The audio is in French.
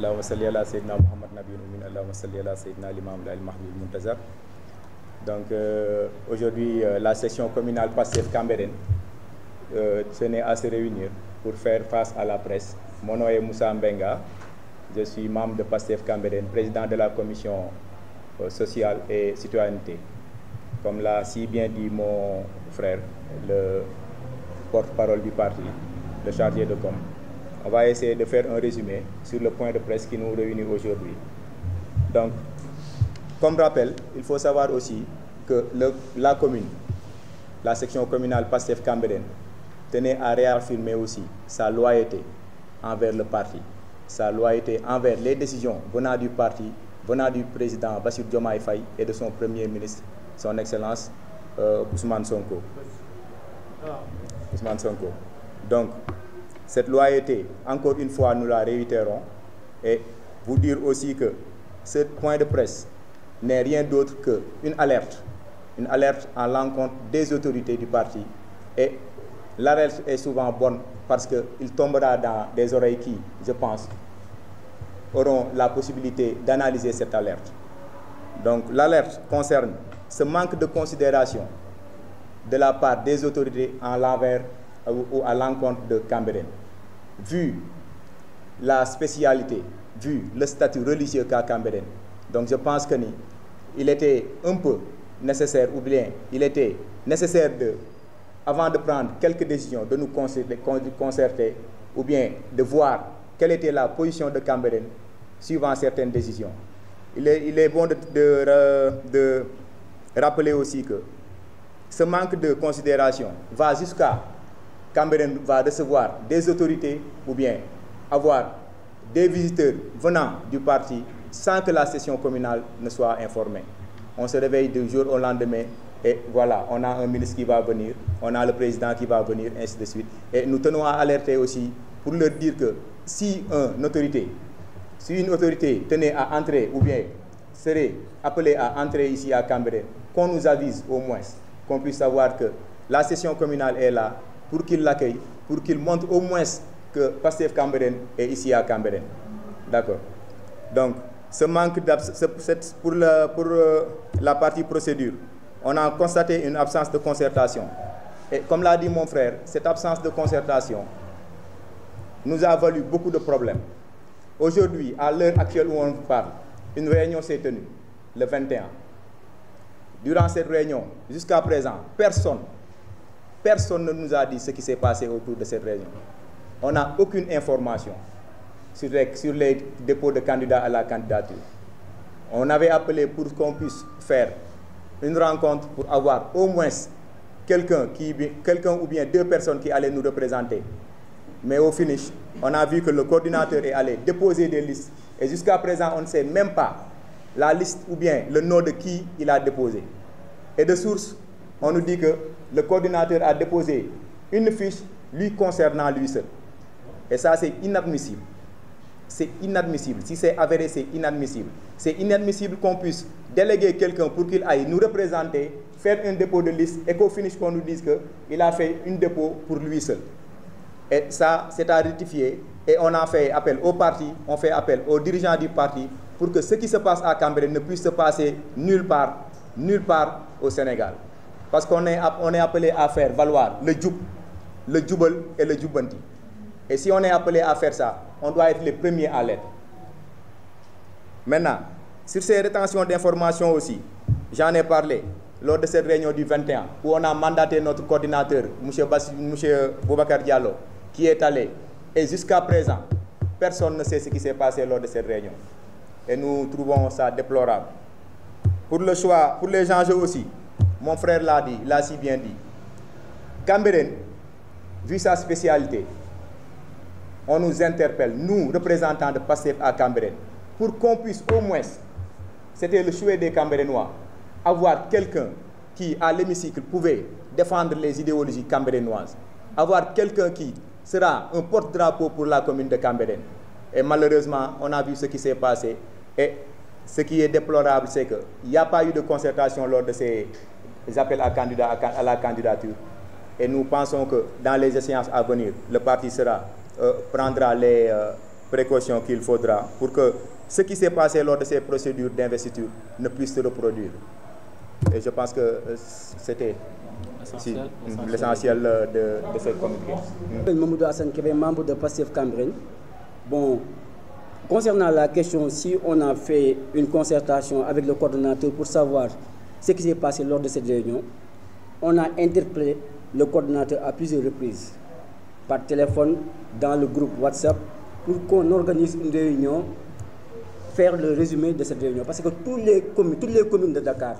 Allahumma salli ala Sayyidina Muhammad Nabiyul Ummi, Allahumma salli ala Sayyidina l'Imam al-Mahdi al-Muntazar. Donc aujourd'hui, la section communale PASTEF Cambérène tenait à se réunir pour faire face à la presse. Mon nom est Moussa Mbenga, je suis membre de PASTEF Cambérène, président de la commission sociale et citoyenneté. Comme l'a si bien dit mon frère, le porte-parole du parti, le chargé de com. On va essayer de faire un résumé sur le point de presse qui nous réunit aujourd'hui. Donc, comme rappel, il faut savoir aussi que la commune, la section communale PASTEF Cambérène, tenait à réaffirmer aussi sa loyauté envers le parti, sa loyauté envers les décisions venant du parti, venant du président Bassirou Diomaye Faye et de son premier ministre, son Excellence Ousmane Sonko. Ousmane Sonko. Donc, cette loyauté, encore une fois, nous la réitérons et vous dire aussi que ce point de presse n'est rien d'autre qu'une alerte à l'encontre des autorités du parti. Et l'alerte est souvent bonne parce qu'il tombera dans des oreilles qui, je pense, auront la possibilité d'analyser cette alerte. Donc l'alerte concerne ce manque de considération de la part des autorités en l'envers ou à l'encontre de Cambérène. Vu la spécialité, vu le statut religieux qu'a Cambérène, donc je pense que il était un peu nécessaire, ou bien il était nécessaire avant de prendre quelques décisions, de nous concerter ou bien de voir quelle était la position de Cambérène suivant certaines décisions. Il est bon de rappeler aussi que ce manque de considération va jusqu'à Cambérène va recevoir des autorités ou bien avoir des visiteurs venant du parti sans que la session communale ne soit informée. On se réveille du jour au lendemain et voilà, on a un ministre qui va venir, on a le président qui va venir, ainsi de suite. Et nous tenons à alerter aussi pour leur dire que si une autorité tenait à entrer ou bien serait appelée à entrer ici à Cambérène, qu'on nous avise au moins, qu'on puisse savoir que la session communale est là, pour qu'il l'accueille, pour qu'il montre au moins que PASTEF Cambérène est ici à Cambérène. D'accord. Donc, ce manque pour la partie procédure, on a constaté une absence de concertation. Et comme l'a dit mon frère, cette absence de concertation nous a valu beaucoup de problèmes. Aujourd'hui, à l'heure actuelle où on parle, une réunion s'est tenue, le 21. Durant cette réunion, jusqu'à présent, personne ne nous a dit ce qui s'est passé autour de cette réunion. On n'a aucune information sur les dépôts de candidats à la candidature. On avait appelé pour qu'on puisse faire une rencontre pour avoir au moins quelqu'un ou bien deux personnes qui allaient nous représenter. Mais au finish, on a vu que le coordinateur est allé déposer des listes. Et jusqu'à présent, on ne sait même pas la liste ou bien le nom de qui il a déposé. Et de source, on nous dit que le coordinateur a déposé une fiche lui concernant lui seul. Et ça, c'est inadmissible. C'est inadmissible. Si c'est avéré, c'est inadmissible. C'est inadmissible qu'on puisse déléguer quelqu'un pour qu'il aille nous représenter, faire un dépôt de liste et qu'au finish, qu'on nous dise qu'il a fait un dépôt pour lui seul. Et ça, c'est à rectifier. Et on a fait appel au parti, on fait appel aux dirigeants du parti pour que ce qui se passe à Cambérène ne puisse se passer nulle part au Sénégal. Parce qu'on est appelé à faire valoir le djoubal et le djoubanti. Et si on est appelé à faire ça, on doit être les premiers à l'être. Maintenant, sur ces rétentions d'informations aussi, j'en ai parlé lors de cette réunion du 21, où on a mandaté notre coordinateur, M. Boubacar Diallo, qui est allé. Et jusqu'à présent, personne ne sait ce qui s'est passé lors de cette réunion. Et nous trouvons ça déplorable. Pour le choix, pour les enjeux aussi, mon frère l'a dit, l'a si bien dit. Cambérène, vu sa spécialité, on nous interpelle, nous, représentants de PASTEF à Cambérène, pour qu'on puisse au moins, c'était le souhait des Cambérénois, avoir quelqu'un qui, à l'hémicycle, pouvait défendre les idéologies cambérénoises, avoir quelqu'un qui sera un porte-drapeau pour la commune de Cambérène. Et malheureusement, on a vu ce qui s'est passé. Et ce qui est déplorable, c'est qu'il n'y a pas eu de concertation lors de ces appels à la candidature. Et nous pensons que dans les échéances à venir, le parti prendra précautions qu'il faudra pour que ce qui s'est passé lors de ces procédures d'investiture ne puisse se reproduire. Et je pense que c'était l'essentiel de cette communiqué. Mamadou Hassan Kébé, membre de Pastef Cambérène. Bon, concernant la question si on a fait une concertation avec le coordonnateur pour savoir ce qui s'est passé lors de cette réunion, on a interpellé le coordonnateur à plusieurs reprises, par téléphone, dans le groupe WhatsApp, pour qu'on organise une réunion, faire le résumé de cette réunion. Parce que toutes les communes de Dakar